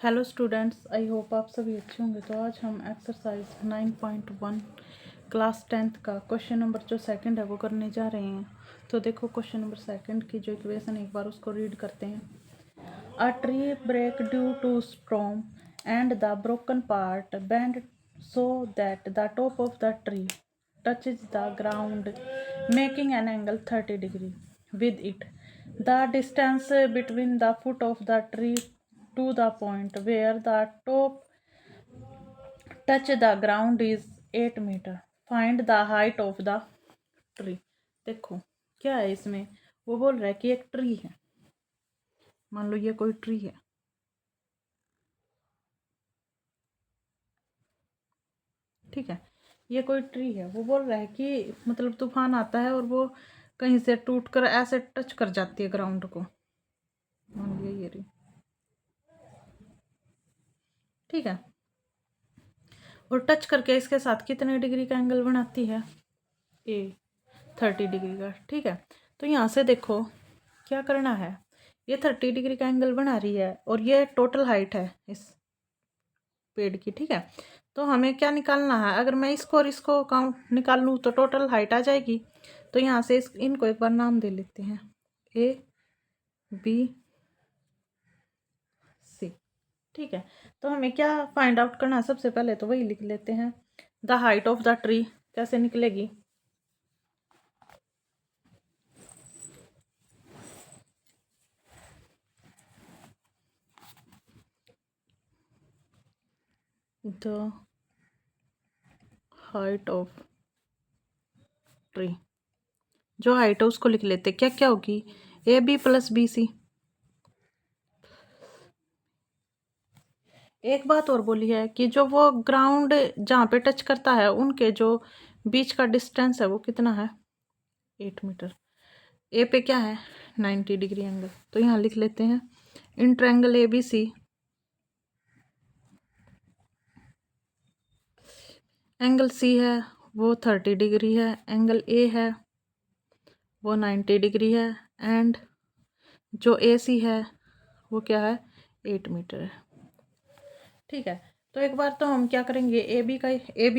Hello students, I hope आप सभी अच्छे होंगे। तो आज हम एक्सरसाइज 9.1 क्लास 10th का क्वेश्चन नंबर जो सेकंड है वो करने जा रहे हैं। तो देखो क्वेश्चन नंबर सेकंड की जो इक्वेशन एक बार उसको रीड करते हैं। A tree break due to storm and the broken part bend so that the top of the tree touches the ground making an angle 30 degree with it. The distance between the foot of the tree to the point where the top touch the ground is 8 meter. Find the height of the tree. देखो क्या है इसमें, वो बोल रहा है कि एक ट्री है। मान लो ये कोई ट्री है, ठीक है। ये कोई ट्री है, वो बोल रहा है कि मतलब तूफान आता है और वो कहीं से टूट कर ऐसे टच कर जाती है ग्राउंड को। मान लिया ये रही, ठीक है। और टच करके इसके साथ कितने डिग्री का एंगल बनाती है? 30 डिग्री का, ठीक है। तो यहाँ से देखो क्या करना है, ये 30 डिग्री का एंगल बना रही है और ये टोटल हाइट है इस पेड़ की, ठीक है। तो हमें क्या निकालना है, अगर मैं इसको और इसको काउंट निकाल लूँ तो टोटल हाइट आ जाएगी। तो यहाँ से इनको एक बार नाम दे लेते हैं, ए बी सी, ठीक है। तो हमें क्या फाइंड आउट करना है, सबसे पहले तो वही लिख लेते हैं। The height of the tree कैसे निकलेगी, द हाइट ऑफ ट्री, जो हाइट है उसको लिख लेते। क्या क्या होगी, A B plus B C. एक बात और बोली है कि जो वो ग्राउंड जहाँ पे टच करता है उनके जो बीच का डिस्टेंस है वो कितना है, 8 मीटर। ए पे क्या है, 90 डिग्री एंगल। तो यहाँ लिख लेते हैं in triangle A B C, angle C है वो 30 डिग्री है, एंगल ए है वो 90 डिग्री है, एंड जो ए सी है वो क्या है, 8 मीटर है, ठीक है। तो एक बार तो हम क्या करेंगे, ए बी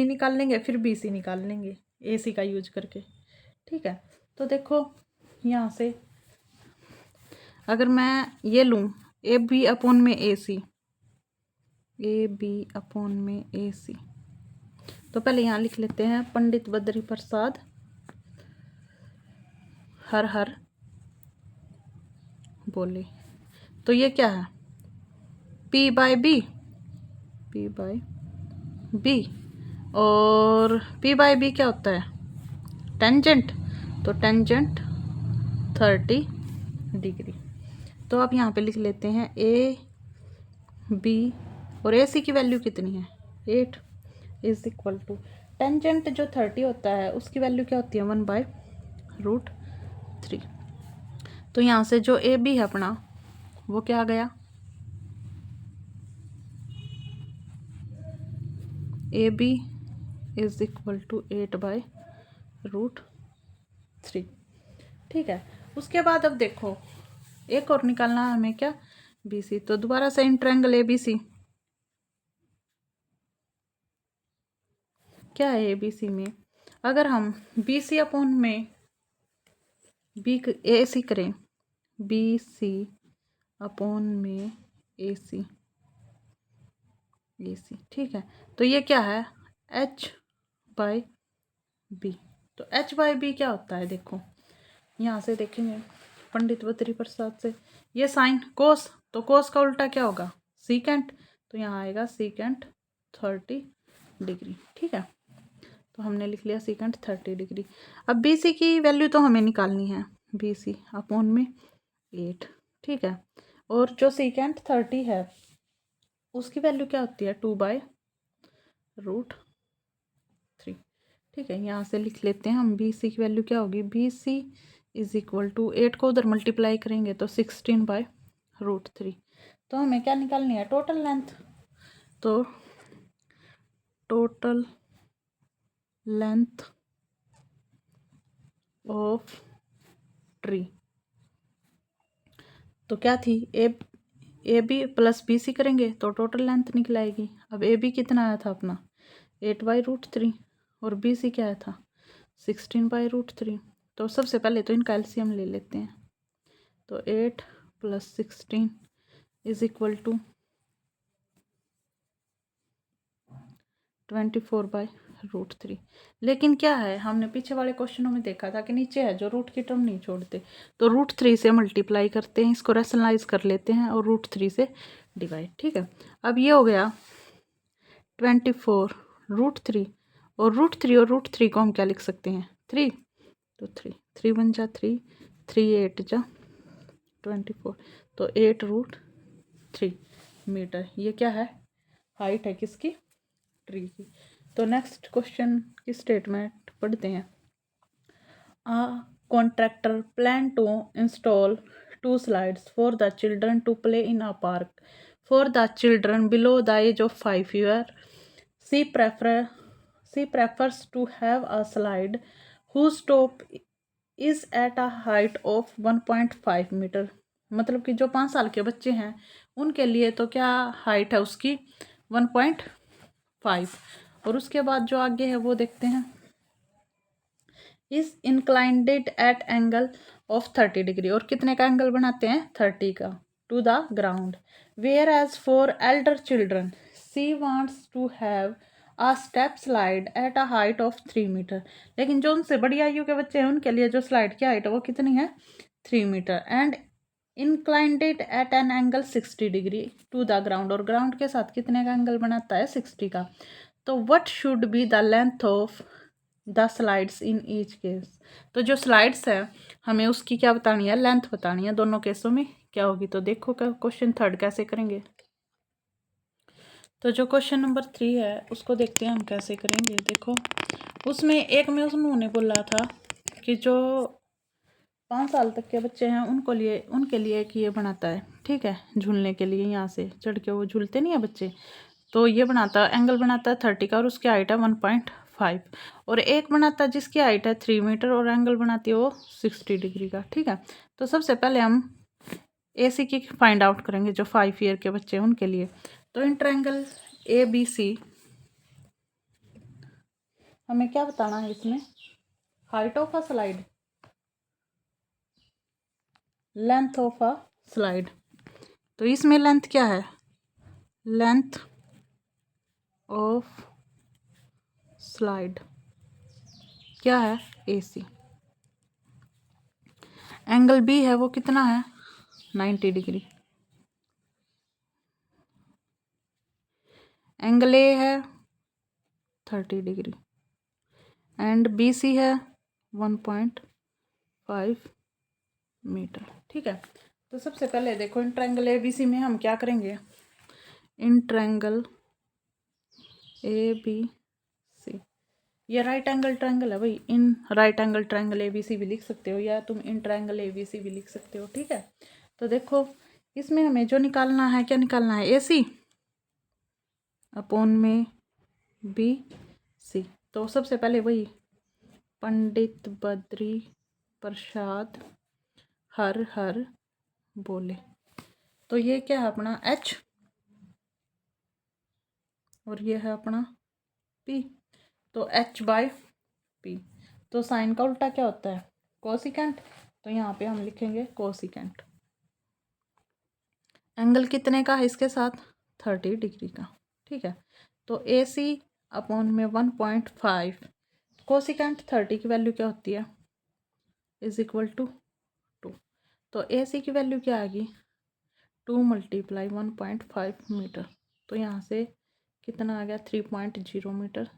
निकाल लेंगे, फिर बी सी निकाल लेंगे ए सी का यूज करके, ठीक है। तो देखो यहाँ से अगर मैं ये लूँ ए बी अपॉन में ए सी, ए बी अपॉन में ए सी, तो पहले यहाँ लिख लेते हैं पंडित बद्री प्रसाद हर हर बोले। तो ये क्या है, P by B, P by B, और P बाय बी क्या होता है, टेंजेंट। तो टेंजेंट 30 डिग्री। तो आप यहाँ पे लिख लेते हैं ए बी, और ए सी की वैल्यू कितनी है, 8 इज इक्वल टू टेंजेंट जो 30 होता है उसकी वैल्यू क्या होती है, 1/√3। तो यहाँ से जो ए बी है अपना वो क्या आ गया, A B is equal to 8/√3, ठीक है। उसके बाद अब देखो एक और निकालना है हमें, क्या, बी सी। तो दोबारा से इन ट्रायंगल ए बी सी, क्या है ए बी सी में, अगर हम बी सी अपॉन में बी ए सी करें, बी सी अपॉन में ए सी, ठीक है। तो ये क्या है, एच बाय बी। तो एच बाय बी क्या होता है, देखो यहाँ से देखेंगे पंडित बद्री प्रसाद से, ये साइन कोस, तो कोस का उल्टा क्या होगा, सीकेंट। तो यहाँ आएगा सीकेंट 30 डिग्री, ठीक है। तो हमने लिख लिया सीकेंट 30 डिग्री। अब बी सी की वैल्यू तो हमें निकालनी है, बी सी अपॉन में 8, ठीक है। और जो सीकेंट 30 है उसकी वैल्यू क्या होती है, 2/√3, ठीक है। यहाँ से लिख लेते हैं हम, बी सी की वैल्यू क्या होगी, B C is equal to 8 को उधर मल्टीप्लाई करेंगे तो 16/√3। तो हमें क्या निकालनी है, टोटल लेंथ। तो टोटल लेंथ ऑफ ट्री तो क्या थी, A B plus B C करेंगे तो टोटल लेंथ निकल आएगी। अब ए बी कितना आया था अपना 8/√3 और बी सी क्या आया था 16/√3। तो सबसे पहले तो इनका एलसीएम ले लेते हैं। तो 8 + 16 = 24/√3। लेकिन क्या है, हमने पीछे वाले क्वेश्चनों में देखा था कि नीचे है जो रूट की टर्म नहीं छोड़ते, तो √3 से मल्टीप्लाई करते हैं, इसको रैशनलाइज कर लेते हैं और √3 से डिवाइड। ठीक है, अब ये हो गया 24√3 और √3 को हम क्या लिख सकते हैं 3। तो 3 1 जा 3 3 8 जा 24, तो 8√3 मीटर। ये क्या है, हाइट है किसकी, ट्री की। तो नेक्स्ट क्वेश्चन की स्टेटमेंट पढ़ते हैं। Contractor plan to install 2 slides for the children to play in a park for the children below the age of 5 years. She prefers to have a slide whose top is at a height of 1.5 metre. मतलब कि जो 5 साल के बच्चे हैं उनके लिए तो क्या हाइट है उसकी 1.5। और उसके बाद जो आगे है वो देखते हैं। Is inclined at angle of 30 degree, और कितने का एंगल बनाते हैं 30 का, to the ground. Where as for elder children she wants to have a step slide at a height of 3 metre. लेकिन जो उनसे बड़ी आयु के बच्चे हैं उनके लिए जो स्लाइड की हाइट है वो कितनी है 3 metre. And inclined at an angle 60 degree to the ground, और ग्राउंड के साथ कितने का एंगल बनाता है 60 का। तो what should be the length of the slides in each case. तो जो स्लाइड्स है हमें उसकी क्या बतानी है, लेंथ बतानी है। दोनों केसों में क्या होगी, तो देखो क्या क्वेश्चन थर्ड कैसे करेंगे। तो जो क्वेश्चन नंबर 3 है उसको देखते हैं हम कैसे करेंगे। देखो उसमें एक में उन्होंने बोला था कि जो 5 साल तक के बच्चे हैं उनके लिए एक ये बनाता है, ठीक है, झूलने के लिए यहाँ से चढ़ के वो झूलते नहीं है बच्चे, तो ये बनाता है एंगल बनाता है 30 का और उसकी हाइट है 1.5। और एक बनाता है जिसकी हाइट है 3 मीटर और एंगल बनाती है वो 60 डिग्री का। ठीक है, तो सबसे पहले हम AC की फाइंड आउट करेंगे जो 5 ईयर के बच्चे हैं उनके लिए। तो इन ट्रायंगल ABC हमें क्या बताना है, इसमें height of a slide, length of a slide. तो इसमें लेंथ क्या है, लेंथ ऑफ स्लाइड क्या है AC। एंगल B है वो कितना है 90 डिग्री। एंगल A है 30 डिग्री एंड BC है 1.5 मीटर। ठीक है, तो सबसे पहले देखो इन ट्रायंगल ABC में हम क्या करेंगे, इन ट्रायंगल ABC, ये राइट एंगल ट्रायंगल है भाई, in right angle triangle ABC भी लिख सकते हो या तुम इन ट्रायंगल ABC भी लिख सकते हो। ठीक है, तो देखो इसमें हमें जो निकालना है, क्या निकालना है, AC अपॉन में BC। तो सबसे पहले वही पंडित बद्री प्रसाद हर हर बोले, तो ये क्या है अपना H और ये है अपना P, तो H/P। तो साइन का उल्टा क्या होता है कोसिकेंट, तो यहाँ पे हम लिखेंगे कोसिकेंट। एंगल कितने का है इसके साथ 30 डिग्री का। ठीक है, तो AC अपॉन में 1.5, कोसिकेंट 30 की वैल्यू क्या होती है = 2। तो AC की वैल्यू क्या आ गई 2 × 1.5 मीटर, तो यहाँ से कितना आ गया 3.0 मीटर।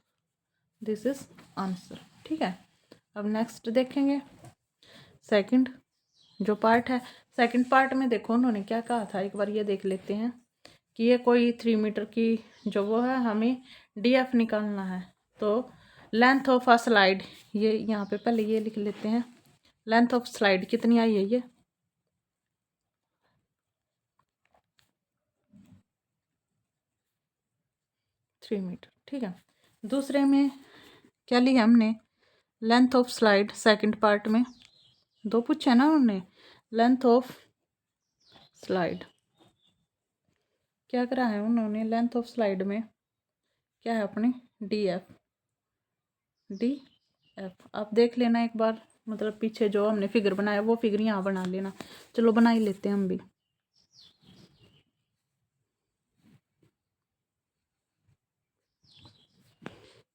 This is answer. ठीक है, अब नेक्स्ट देखेंगे सेकंड जो पार्ट है। सेकंड पार्ट में देखो उन्होंने क्या कहा था, एक बार ये देख लेते हैं कि ये कोई 3 मीटर की जो वो है, हमें DF निकालना है। तो लेंथ ऑफ अ स्लाइड, ये यहाँ पे पहले ये लिख लेते हैं, लेंथ ऑफ स्लाइड कितनी आई है ये 3 मीटर। ठीक है, दूसरे में क्या लिया हमने, length of slide, second part में 2 पूछे ना उन्होंने, लेंथ ऑफ स्लाइड क्या करा है उन्होंने, लेंथ ऑफ स्लाइड में क्या है अपनी डी एफ। आप देख लेना एक बार, मतलब पीछे जो हमने फिगर बनाया वो फिगर यहाँ बना लेना। चलो बना ही लेते हैं हम भी।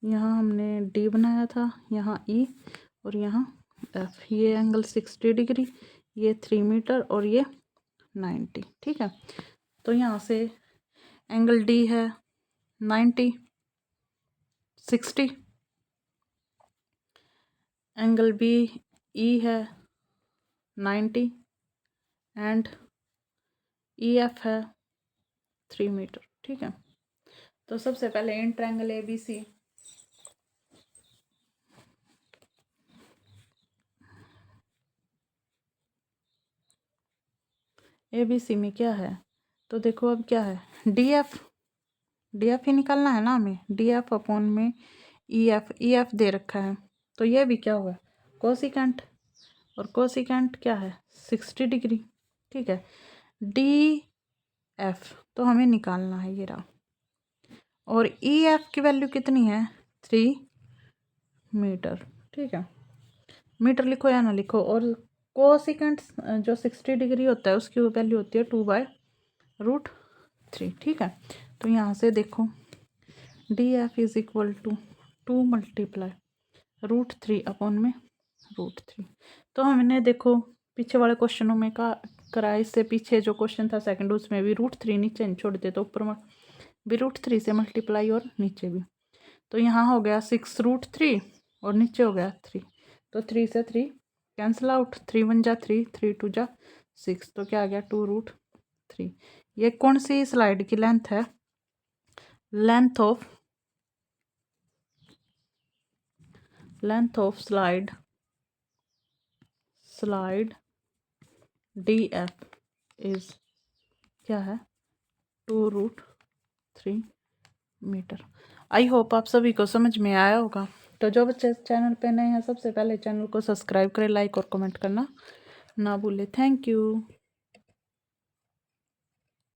यहाँ हमने डी बनाया था, यहाँ ई और यहाँ एफ। ये एंगल 60 डिग्री, ये 3 मीटर और ये 90। ठीक है, तो यहाँ से एंगल डी है 90, 60, एंगल बी ई है 90 एंड ई एफ है 3 मीटर। ठीक है, तो सबसे पहले in triangle A B C, A B C में क्या है, तो देखो अब क्या है, डी एफ ही निकालना है ना हमें। डी एफ अपॉन में ई एफ दे रखा है, तो ये भी क्या हुआ, कोसिकेंट, और कोसिकेंट क्या है 60 डिग्री। ठीक है, डी एफ तो हमें निकालना है, ये रहा। और ई एफ की वैल्यू कितनी है 3 मीटर। ठीक है, मीटर लिखो या ना लिखो। और कोसिकेंट जो 60 डिग्री होता है उसकी वैल्यू होती है 2/√3। ठीक है, तो यहाँ से देखो D F is equal to 2 multiply √3 upon में √3। तो हमने देखो पीछे वाले क्वेश्चनों में का करा, इससे पीछे जो क्वेश्चन था सेकंड, उसमें भी √3 नीचे नहीं छोड़ते, तो ऊपर भी √3 से मल्टीप्लाई और नीचे भी। तो यहाँ हो गया 6√3 और नीचे हो गया 3, तो 3 से 3 कैंसिल आउट, 3 1 जा 3, 3 2 जा 6, तो क्या आ गया 2√3। ये कौन सी स्लाइड की लेंथ है, length of slide D F is क्या है 2√3 मीटर। आई होप आप सभी को समझ में आया होगा। तो जो बच्चे चैनल पे नए हैं सबसे पहले चैनल को सब्सक्राइब करें, लाइक और कमेंट करना ना भूलें। Thank you.